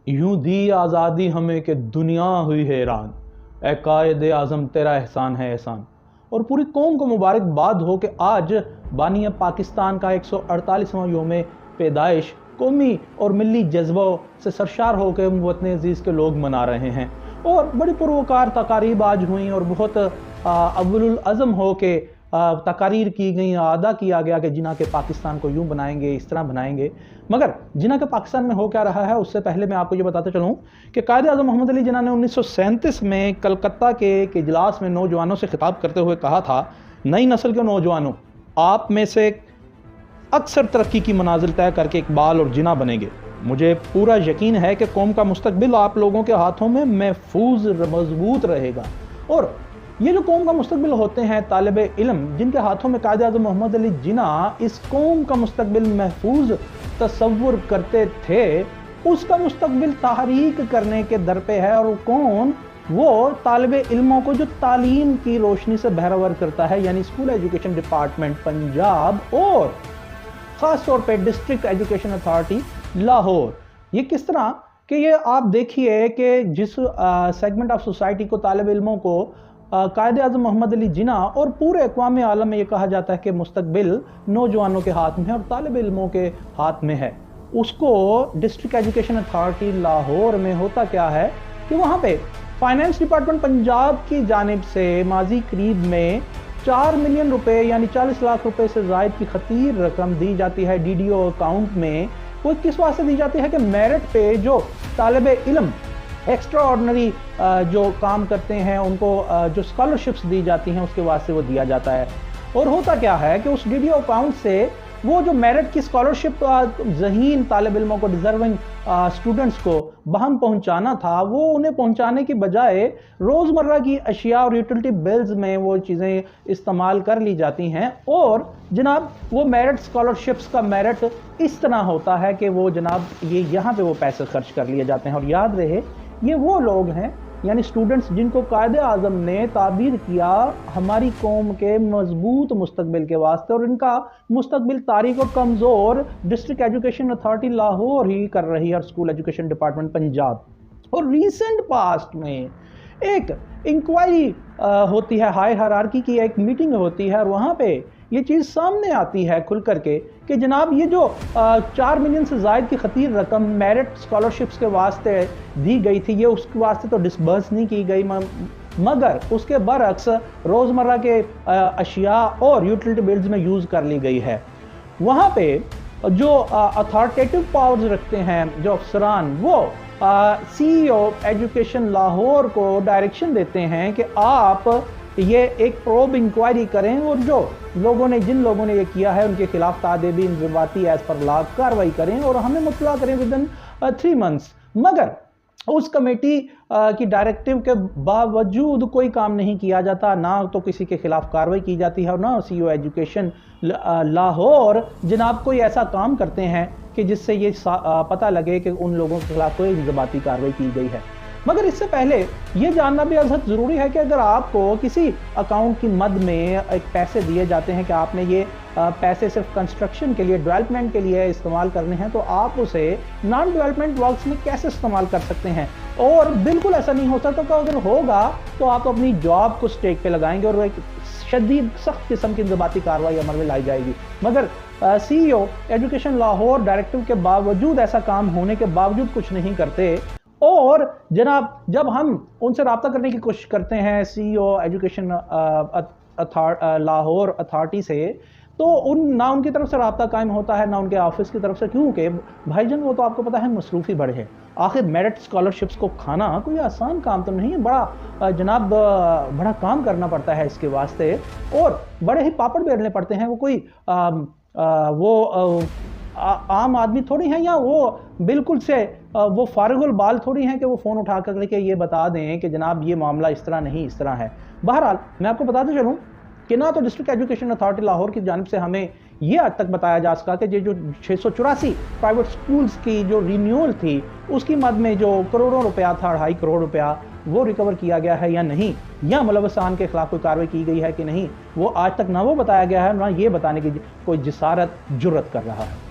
यूं दी आज़ादी हमें कि दुनिया हुई हैरान, ए कायदे आज़म तेरा एहसान है एहसान। और पूरी कौम को मुबारकबाद हो कि आज बानी पाकिस्तान का 148वां योम पैदाइश कौमी और मिली जज्बों से सरशार होकर वतन अजीज़ के लोग मना रहे हैं। और बड़ी पुरवकार तकारीब आज हुई और बहुत अव्वलुल अज़म हो के तकारीर की गई, अदा किया गया कि जिना के पाकिस्तान को यूं बनाएंगे, इस तरह बनाएंगे। मगर जिना के पाकिस्तान में हो क्या रहा है, उससे पहले मैं आपको ये बताते चलूं कि कायदे आज़म मोहम्मद अली जिन्ना ने 1937 में कलकत्ता के एक इजलास में नौजवानों से खिताब करते हुए कहा था, नई नस्ल के नौजवानों, आप में से अक्सर तरक्की की मनाजिल तय करके इकबाल और जिना बनेंगे। मुझे पूरा यकीन है कि कौम का मुस्तकबिल आप लोगों के हाथों में महफूज मजबूत रहेगा। और ये जो कौम का मुस्तकबिल होते हैं तालिब इल्म, जिनके हाथों में कायदे आज़म मोहम्मद अली जिना इस कौम का मुस्तकबिल महफूज तसव्वुर करते थे, उसका मुस्तकबिल तहरीक करने के दर पे है। और कौन? वो तालिब इल्मों को जो तालीम की रोशनी से बहरावर करता है, यानी स्कूल एजुकेशन डिपार्टमेंट पंजाब और ख़ास तौर पे डिस्ट्रिक्ट एजुकेशन अथॉरिटी लाहौर। ये किस तरह कि ये आप देखिए कि जिस सेगमेंट ऑफ सोसाइटी को तालिब इल्मों को कायदे आज़म मोहम्मद अली जिना और पूरे अक़वाम आलम में ये कहा जाता है कि मुस्तकबिल नौजवानों के हाथ में है और तालिब इल्मों के हाथ में है, उसको डिस्ट्रिक्ट एजुकेशन अथॉरिटी लाहौर में होता क्या है कि वहाँ पे फाइनेंस डिपार्टमेंट पंजाब की जानिब से माजी करीब में 4 मिलियन रुपए यानी 40 लाख रुपए से ज़ायद की खतीर रकम दी जाती है DDO अकाउंट में। वो किस वास्ते दी जाती है कि मेरिट पे जो तालिब इल्म एक्स्ट्रा ऑर्डिनरी जो काम करते हैं उनको जो स्कॉलरशिप्स दी जाती हैं उसके वास्ते वो दिया जाता है। और होता क्या है कि उस DDO अकाउंट से वो जो मेरिट की स्कॉलरशिप ज़हीन तालिब इल्मों को, डिज़र्विंग स्टूडेंट्स को बहम पहुंचाना था, वो उन्हें पहुंचाने की बजाय रोज़मर्रा की अशिया और यूटिलिटी बिल्स में वो चीज़ें इस्तेमाल कर ली जाती हैं। और जनाब वो मेरिट स्कॉलरशिप्स का मेरिट इस तरह होता है कि वो जनाब ये यहाँ पे वो पैसे खर्च कर लिए जाते हैं। और याद रहे, ये वो लोग हैं यानी स्टूडेंट्स जिनको कायदे आज़म ने ताबीर किया हमारी कौम के मजबूत मुस्तकबिल के वास्ते, और इनका मुस्तकबिल तारीख और कमज़ोर डिस्ट्रिक्ट एजुकेशन अथॉरिटी लाहौर ही कर रही है और स्कूल एजुकेशन डिपार्टमेंट पंजाब। और रीसेंट पास्ट में एक इंक्वायरी होती है, हाई हायरार्की की एक मीटिंग होती है और वहाँ पे ये चीज़ सामने आती है खुल करके कि जनाब ये जो 4 मिलियन से ज़ायद की खतीर रकम मेरिट स्कॉलरशिप्स के वास्ते दी गई थी, ये उसके वास्ते तो डिसबर्स नहीं की गई, मगर उसके बरअक्स रोज़मर्रा के अशिया और यूटिलिटी बिल्स में यूज़ कर ली गई है। वहाँ पे जो अथॉरिटेटिव पावर्स रखते हैं जो अफसरान, वो CEO एजुकेशन लाहौर को डायरेक्शन देते हैं कि आप ये एक प्रोब इंक्वायरी करें और जो जिन लोगों ने ये किया है उनके खिलाफ तादेबी इंज़बाती एज पर लॉ कार्रवाई करें और हमें मुतला करें विदिन 3 मंथ्स। मगर उस कमेटी की डायरेक्टिव के बावजूद कोई काम नहीं किया जाता, ना तो किसी के खिलाफ कार्रवाई की जाती है और ना CEO एजुकेशन लाहौर जनाब कोई ऐसा काम करते हैं कि जिससे ये पता लगे कि उन लोगों के खिलाफ कोई इंज़बाती कार्रवाई की गई है। मगर इससे पहले ये जानना भी अज़हद ज़रूरी है कि अगर आपको किसी अकाउंट की मद में एक पैसे दिए जाते हैं कि आपने ये पैसे सिर्फ कंस्ट्रक्शन के लिए, डेवलपमेंट के लिए इस्तेमाल करने हैं, तो आप उसे नॉन डेवलपमेंट वर्क्स में कैसे इस्तेमाल कर सकते हैं। और बिल्कुल ऐसा नहीं हो सकता, तो अगर होगा तो आप अपनी जॉब को स्टेक पे लगाएंगे और एक शदीद सख्त किस्म की इंज़बाती कार्रवाई अमल में लाई जाएगी। मगर CEO एजुकेशन लाहौर डायरेक्टिव के बावजूद, ऐसा काम होने के बावजूद कुछ नहीं करते। और जनाब जब हम उनसे रब्ता करने की कोशिश करते हैं CEO एजुकेशन लाहौर अथॉरिटी से, तो ना उनकी तरफ से रब्ता कायम होता है ना उनके ऑफिस की तरफ से, क्योंकि भाईजान वो तो आपको पता है मसरूफ़ी बड़े हैं। आखिर मेरिट स्कॉलरशिप्स को खाना कोई आसान काम तो नहीं है, बड़ा काम करना पड़ता है इसके वास्ते और बड़े ही पापड़ बेलने पड़ते हैं। वो कोई आम आदमी थोड़ी हैं, या वो बिल्कुल से वो फारिगुल बाल थोड़ी हैं कि वो फ़ोन उठा कर के ये बता दें कि जनाब ये मामला इस तरह नहीं इस तरह है। बहरहाल मैं आपको बताते चलूँ कि ना तो डिस्ट्रिक्ट एजुकेशन अथॉरिटी लाहौर की जानिब से हमें ये आज तक बताया जा सका कि जो 684 प्राइवेट स्कूल्स की जो रिन्यूअल थी उसकी मद में जो करोड़ों रुपया था, 2.5 करोड़ रुपया, वो रिकवर किया गया है या नहीं, या मुलव्वसान के खिलाफ कोई कार्रवाई की गई है कि नहीं, वो आज तक ना वो बताया गया है, ना ये बताने की कोई जिसारत जुर्रत कर रहा है।